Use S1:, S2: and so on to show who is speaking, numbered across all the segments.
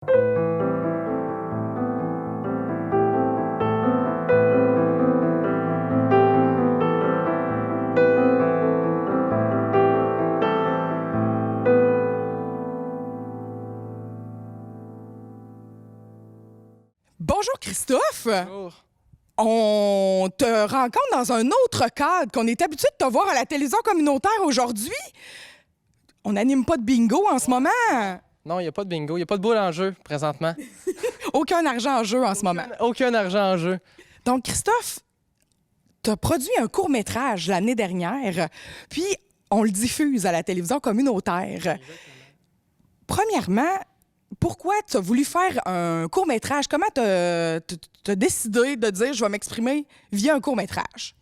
S1: Bonjour Christophe!
S2: Bonjour.
S1: On te rencontre dans un autre cadre qu'on est habitué de te voir à la télévision communautaire aujourd'hui. On n'anime pas de bingo en ce moment.
S2: Non, il n'y a pas de bingo, il n'y a pas de boule en jeu présentement.
S1: Aucun argent en jeu en ce moment.
S2: Aucun argent en jeu.
S1: Donc Christophe, tu as produit un court-métrage l'année dernière, puis on le diffuse à la télévision communautaire. Premièrement, pourquoi tu as voulu faire un court-métrage? Comment tu as décidé de dire « je vais m'exprimer via un court-métrage » ?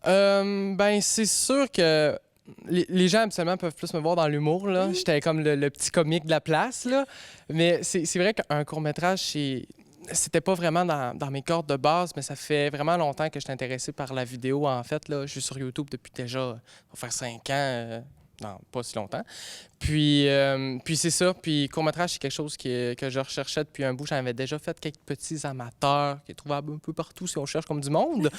S2: Ben, c'est sûr que les gens, habituellement, peuvent plus me voir dans l'humour, là.
S1: Oui.
S2: J'étais comme le petit comique de la place, là. Mais c'est vrai qu'un court-métrage, c'était pas vraiment dans mes cordes de base, mais ça fait vraiment longtemps que je suis intéressé par la vidéo, en fait, là. Je suis sur YouTube depuis déjà, ça va faire 5 ans, non, pas si longtemps. Puis c'est ça. Puis court-métrage, c'est quelque chose que je recherchais depuis un bout. J'en avais déjà fait quelques petits amateurs qui est trouvable un peu partout si on cherche comme du monde.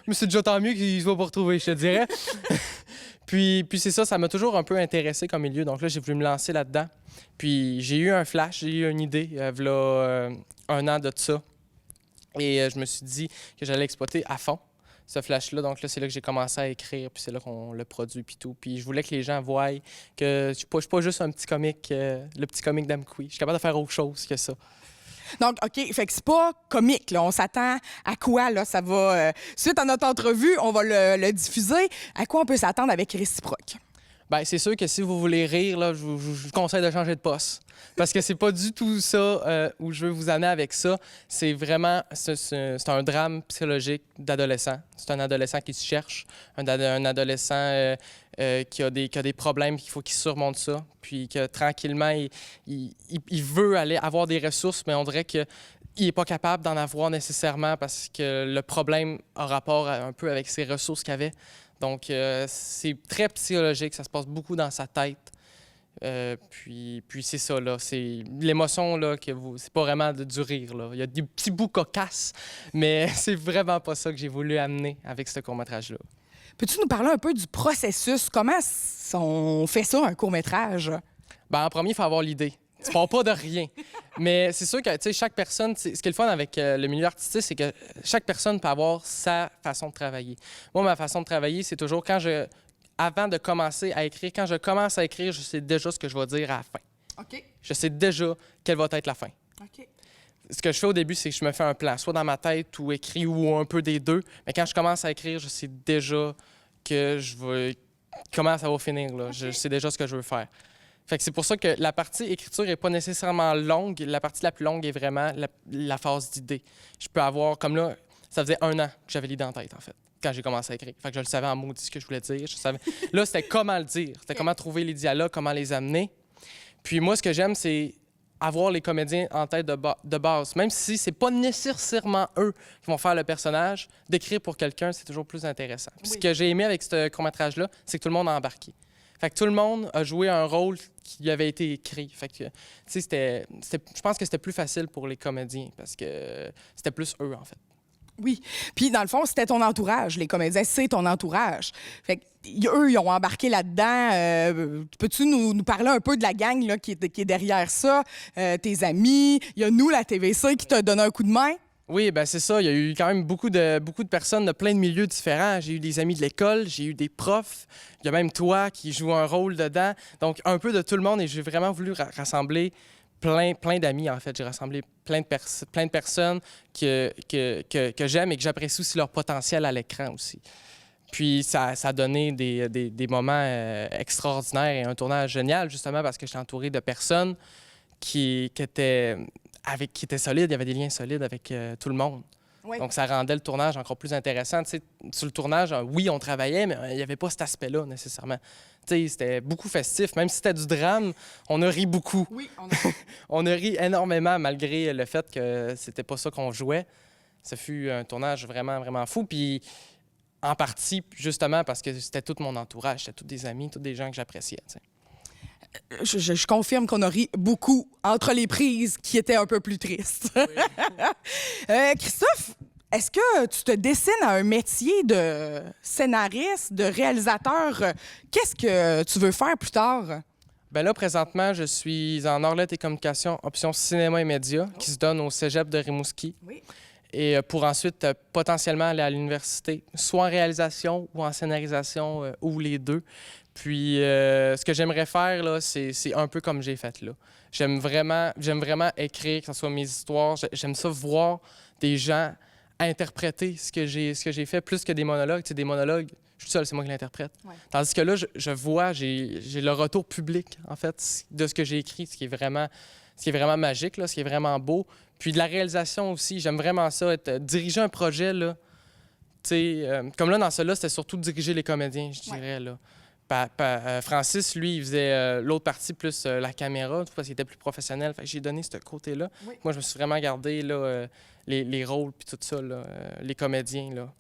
S2: Mais c'est déjà tant mieux qu'ils soient pas retrouvés, je te dirais. Puis c'est ça, ça m'a toujours un peu intéressé comme milieu. Donc là, j'ai voulu me lancer là-dedans. Puis j'ai eu un flash, j'ai eu une idée, v'là un an de ça. Et je me suis dit que j'allais exploiter à fond ce flash-là. Donc là, c'est là que j'ai commencé à écrire, puis c'est là qu'on le produit, puis tout. Puis je voulais que les gens voient que je suis pas juste un petit comique, le petit comique d'Amqui. Je suis capable de faire autre chose que ça.
S1: Donc, OK, fait que c'est pas comique, là. On s'attend à quoi, là? Ça va... suite à notre entrevue, on va le diffuser. À quoi on peut s'attendre avec Réciproque?
S2: Bien, c'est sûr que si vous voulez rire, là, je vous conseille de changer de poste. Parce que c'est pas du tout ça où je veux vous amener avec ça. C'est vraiment... C'est un drame psychologique d'adolescent. C'est un adolescent qui se cherche, un adolescent qui a des problèmes, qu'il faut qu'il surmonte ça. Puis que tranquillement, il veut aller avoir des ressources, mais on dirait que il n'est pas capable d'en avoir nécessairement parce que le problème a rapport un peu avec ses ressources qu'il avait. Donc, c'est très psychologique, ça se passe beaucoup dans sa tête. Puis c'est ça, là, c'est l'émotion, là, c'est pas vraiment du rire, là. Il y a des petits bouts cocasses, mais c'est vraiment pas ça que j'ai voulu amener avec ce court-métrage-là.
S1: Peux-tu nous parler un peu du processus? Comment on fait ça, un court-métrage?
S2: Ben, en premier, il faut avoir l'idée. Tu pars pas de rien. Mais c'est sûr que, tu sais, chaque personne... Ce qui est le fun avec le milieu artistique, c'est que chaque personne peut avoir sa façon de travailler. Moi, ma façon de travailler, c'est toujours avant de commencer à écrire, quand je commence à écrire, je sais déjà ce que je vais dire à la fin.
S1: OK.
S2: Je sais déjà quelle va être la fin.
S1: OK.
S2: Ce que je fais au début, c'est que je me fais un plan, soit dans ma tête ou écrit ou un peu des deux. Mais quand je commence à écrire, je sais déjà comment ça va finir, là. Okay. Je sais déjà ce que je veux faire. Fait que c'est pour ça que la partie écriture n'est pas nécessairement longue. La partie la plus longue est vraiment la phase d'idée. Je peux avoir, comme là, ça faisait 1 an que j'avais l'idée en tête, en fait, quand j'ai commencé à écrire. Fait que je le savais en maudit ce que je voulais dire. Je savais... Là, c'était comment le dire. C'était comment trouver les dialogues, comment les amener. Puis moi, ce que j'aime, c'est avoir les comédiens en tête de base. Même si c'est pas nécessairement eux qui vont faire le personnage, d'écrire pour quelqu'un, c'est toujours plus intéressant. Puis oui. Ce que j'ai aimé avec ce court-métrage-là, c'est que tout le monde a embarqué. Fait que tout le monde a joué un rôle qui avait été écrit. Fait que, tu sais, je pense que c'était plus facile pour les comédiens parce que c'était plus eux, en fait.
S1: Oui. Puis, dans le fond, c'était ton entourage. Les comédiens, c'est ton entourage. Fait que, eux, ils ont embarqué là-dedans. Peux-tu nous parler un peu de la gang là, qui est derrière ça? Tes amis, il y a nous, la TVC, qui t'a donné un coup de main?
S2: Oui, ben c'est ça. Il y a eu quand même beaucoup de personnes de plein de milieux différents. J'ai eu des amis de l'école, j'ai eu des profs. Il y a même toi qui joue un rôle dedans. Donc, un peu de tout le monde. Et j'ai vraiment voulu rassembler plein d'amis, en fait. J'ai rassemblé plein de personnes que j'aime et que j'apprécie aussi leur potentiel à l'écran aussi. Puis, ça a donné des moments extraordinaires et un tournage génial, justement parce que j'étais entouré de personnes qui étaient solides, il y avait des liens solides avec tout le monde. Oui. Donc, ça rendait le tournage encore plus intéressant. Tu sais, sur le tournage, oui, on travaillait, mais il n'y avait pas cet aspect-là, nécessairement. Tu sais, c'était beaucoup festif. Même si c'était du drame, on a ri beaucoup. Oui, on a ri énormément, malgré le fait que c'était pas ça qu'on jouait. Ça fut un tournage vraiment, vraiment fou. Puis, en partie, justement, parce que c'était tout mon entourage. C'était tous des amis, tous des gens que j'appréciais, tu sais.
S1: Je confirme qu'on a ri beaucoup entre les prises qui étaient un peu plus tristes.
S2: Oui.
S1: Christophe, est-ce que tu te dessines à un métier de scénariste, de réalisateur? Qu'est-ce que tu veux faire plus tard?
S2: Ben là, présentement, je suis en arts lettres et communication, option cinéma et médias, qui se donne au cégep de Rimouski.
S1: Oui.
S2: Et pour ensuite potentiellement aller à l'université, soit en réalisation ou en scénarisation, ou les deux. Puis, ce que j'aimerais faire, là, c'est un peu comme j'ai fait là. J'aime vraiment écrire, que ce soit mes histoires. J'aime ça voir des gens interpréter ce que j'ai fait, plus que des monologues. Tu sais, des monologues, je suis seul, c'est moi qui l'interprète.
S1: Ouais.
S2: Tandis que là, je vois, j'ai le retour public, en fait, de ce que j'ai écrit, ce qui est vraiment magique, là, ce qui est vraiment beau. Puis de la réalisation aussi, j'aime vraiment ça, diriger un projet, là. Tu sais, comme là, dans cela, c'était surtout diriger les comédiens, je dirais, là. Francis, lui, il faisait l'autre partie plus la caméra, parce qu'il était plus professionnel. Fait que j'ai donné ce côté-là. Oui. Moi, je me suis vraiment gardé là, les rôles puis tout ça, là, les comédiens. Là.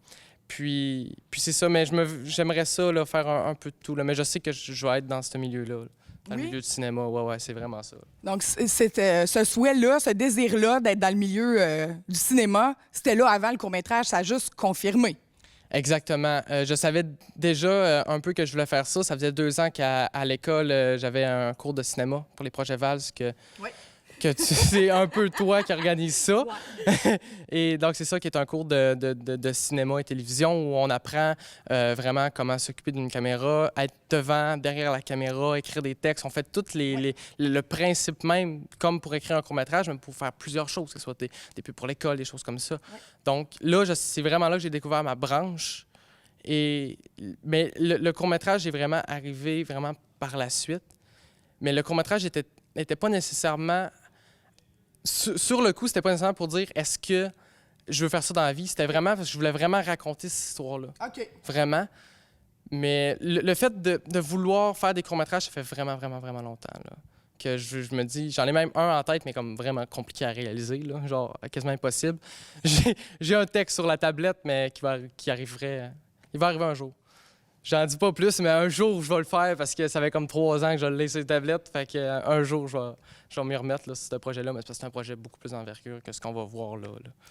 S2: Puis c'est ça, mais j'aimerais ça là, faire un peu de tout. Là, mais je sais que je vais être dans ce milieu-là. Dans le milieu du cinéma, ouais, c'est vraiment ça.
S1: Donc, c'était ce souhait-là, ce désir-là d'être dans le milieu du cinéma, c'était là avant le court-métrage, ça a juste confirmé.
S2: Exactement. Je savais déjà un peu que je voulais faire ça. Ça faisait 2 ans qu'à l'école, j'avais un cours de cinéma pour les projets VALS que c'est un peu toi qui organise ça. Ouais. Et donc, c'est ça qui est un cours de cinéma et télévision où on apprend vraiment comment s'occuper d'une caméra, être devant, derrière la caméra, écrire des textes. On fait tout le principe même, comme pour écrire un court-métrage, mais pour faire plusieurs choses, que ce soit des pubs pour l'école, des choses comme ça. Ouais. Donc là, c'est vraiment là que j'ai découvert ma branche. Mais le court-métrage est vraiment arrivé vraiment par la suite. Mais le court-métrage n'était pas nécessairement... Sur le coup, c'était pas nécessairement pour dire est-ce que je veux faire ça dans la vie. C'était vraiment parce que je voulais vraiment raconter cette histoire-là.
S1: OK.
S2: Vraiment. Mais le fait de vouloir faire des courts-métrages, ça fait vraiment longtemps. Là, que je me dis, j'en ai même un en tête, mais comme vraiment compliqué à réaliser, là, genre quasiment impossible. J'ai un texte sur la tablette, mais qui arriverait. Il va arriver un jour. J'en dis pas plus, mais un jour, je vais le faire parce que ça fait comme 3 ans que je l'ai sur les tablettes. Fait qu'un jour, je vais m'y remettre là, sur ce projet-là, mais c'est un projet beaucoup plus d'envergure que ce qu'on va voir là.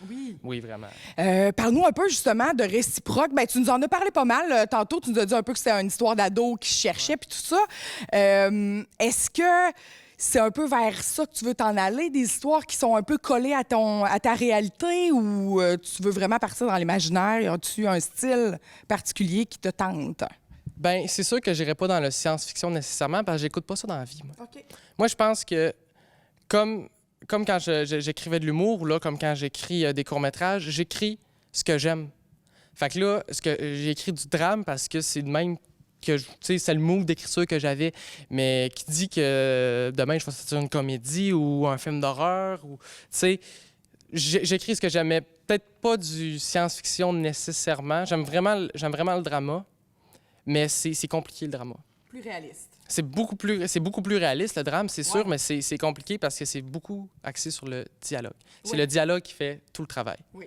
S1: Oui.
S2: Oui, vraiment.
S1: Parle-nous un peu justement de Réciproque. Ben, tu nous en as parlé pas mal. Tantôt, tu nous as dit un peu que c'était une histoire d'ado qui cherchait puis tout ça. Est-ce que c'est un peu vers ça que tu veux t'en aller, des histoires qui sont un peu collées à ta réalité ou tu veux vraiment partir dans l'imaginaire? As-tu un style particulier qui te tente?
S2: Bien, c'est sûr que j'irai pas dans le science-fiction nécessairement parce que j'écoute pas ça dans la vie. Moi,
S1: OK.
S2: Moi je pense que comme quand j'écrivais de l'humour ou là, comme quand j'écris des courts-métrages, j'écris ce que j'aime. Fait que là, j'ai écrit du drame parce que c'est de même que, tu sais, c'est le move d'écriture que j'avais, mais qui dit que demain, je vais sortir une comédie ou un film d'horreur, ou, tu sais, j'écris ce que j'aimais. Peut-être pas du science-fiction nécessairement. J'aime vraiment le drama, mais c'est compliqué, le drama.
S1: Plus réaliste.
S2: C'est beaucoup plus réaliste, le drame, c'est sûr, mais c'est compliqué parce que c'est beaucoup axé sur le dialogue. C'est le dialogue qui fait tout le travail. Oui.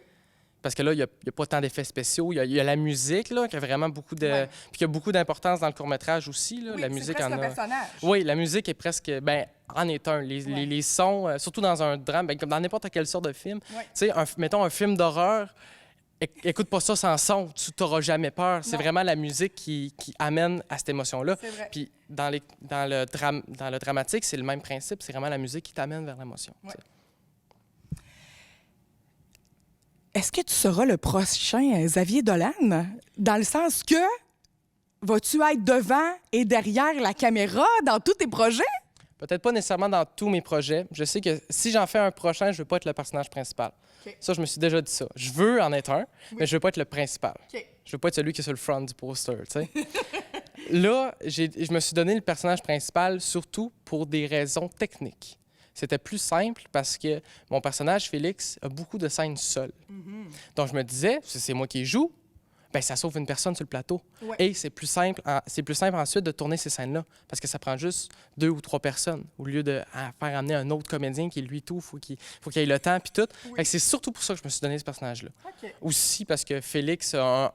S2: Parce que là, il n'y a pas tant d'effets spéciaux. Il y a la musique, là, qui a vraiment beaucoup de... Puis qui a beaucoup d'importance dans le court-métrage aussi, là.
S1: Oui,
S2: la musique
S1: c'est presque
S2: en a...
S1: un personnage.
S2: Oui, la musique est presque... Ben, en est un. Les sons, surtout dans un drame, ben, comme dans n'importe quelle sorte de film. Tu sais, mettons un film d'horreur, écoute pas ça sans son, tu t'auras jamais peur. C'est vraiment la musique qui amène à cette émotion-là. Puis dans le dramatique, c'est le même principe. C'est vraiment la musique qui t'amène vers l'émotion. Ouais.
S1: Est-ce que tu seras le prochain Xavier Dolan? Dans le sens que vas-tu être devant et derrière la caméra dans tous tes projets?
S2: Peut-être pas nécessairement dans tous mes projets. Je sais que si j'en fais un prochain, je veux pas être le personnage principal. Okay. Ça, je me suis déjà dit ça. Je veux en être un, mais je veux pas être le principal. Okay. Je veux pas être celui qui est sur le front du poster, tu sais. Là, je me suis donné le personnage principal surtout pour des raisons techniques. C'était plus simple parce que mon personnage, Félix, a beaucoup de scènes seul. Donc, je me disais, si c'est moi qui joue, ben ça sauve une personne sur le plateau. Ouais. Et c'est plus simple ensuite de tourner ces scènes-là parce que ça prend juste 2 ou 3 personnes au lieu de faire amener un autre comédien qui, lui, tout, faut qu'il ait le temps puis tout. Oui. Fait que c'est surtout pour ça que je me suis donné ce personnage-là. Okay. Aussi parce que Félix a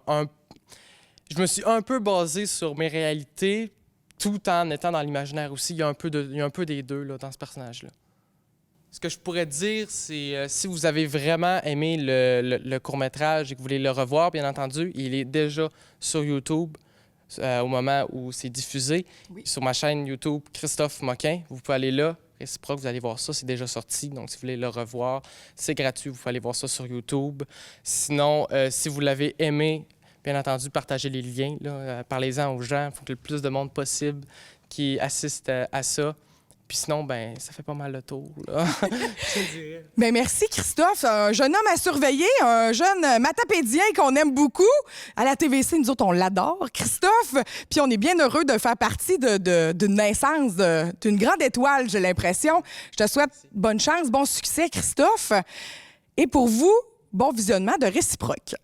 S2: je me suis un peu basé sur mes réalités tout en étant dans l'imaginaire aussi. Il y a un peu des deux là, dans ce personnage-là. Ce que je pourrais dire, c'est si vous avez vraiment aimé le court-métrage et que vous voulez le revoir, bien entendu, il est déjà sur YouTube au moment où c'est diffusé.
S1: Oui.
S2: Sur ma chaîne YouTube, Christophe Moquin. Vous pouvez aller là. Réciproque, vous allez voir ça, c'est déjà sorti. Donc, si vous voulez le revoir, c'est gratuit. Vous pouvez aller voir ça sur YouTube. Sinon, si vous l'avez aimé, bien entendu, partagez les liens. Parlez-en aux gens. Il faut que le plus de monde possible qui assiste à ça. Puis sinon, ben ça fait pas mal le tour, là. Je dirais.
S1: Bien, merci, Christophe. Un jeune homme à surveiller, un jeune matapédien qu'on aime beaucoup. À la TVC, nous autres, on l'adore, Christophe. Puis on est bien heureux de faire partie d'une naissance d'une grande étoile, j'ai l'impression. Je te souhaite bonne chance, bon succès, Christophe. Et pour vous, bon visionnement de Réciproque.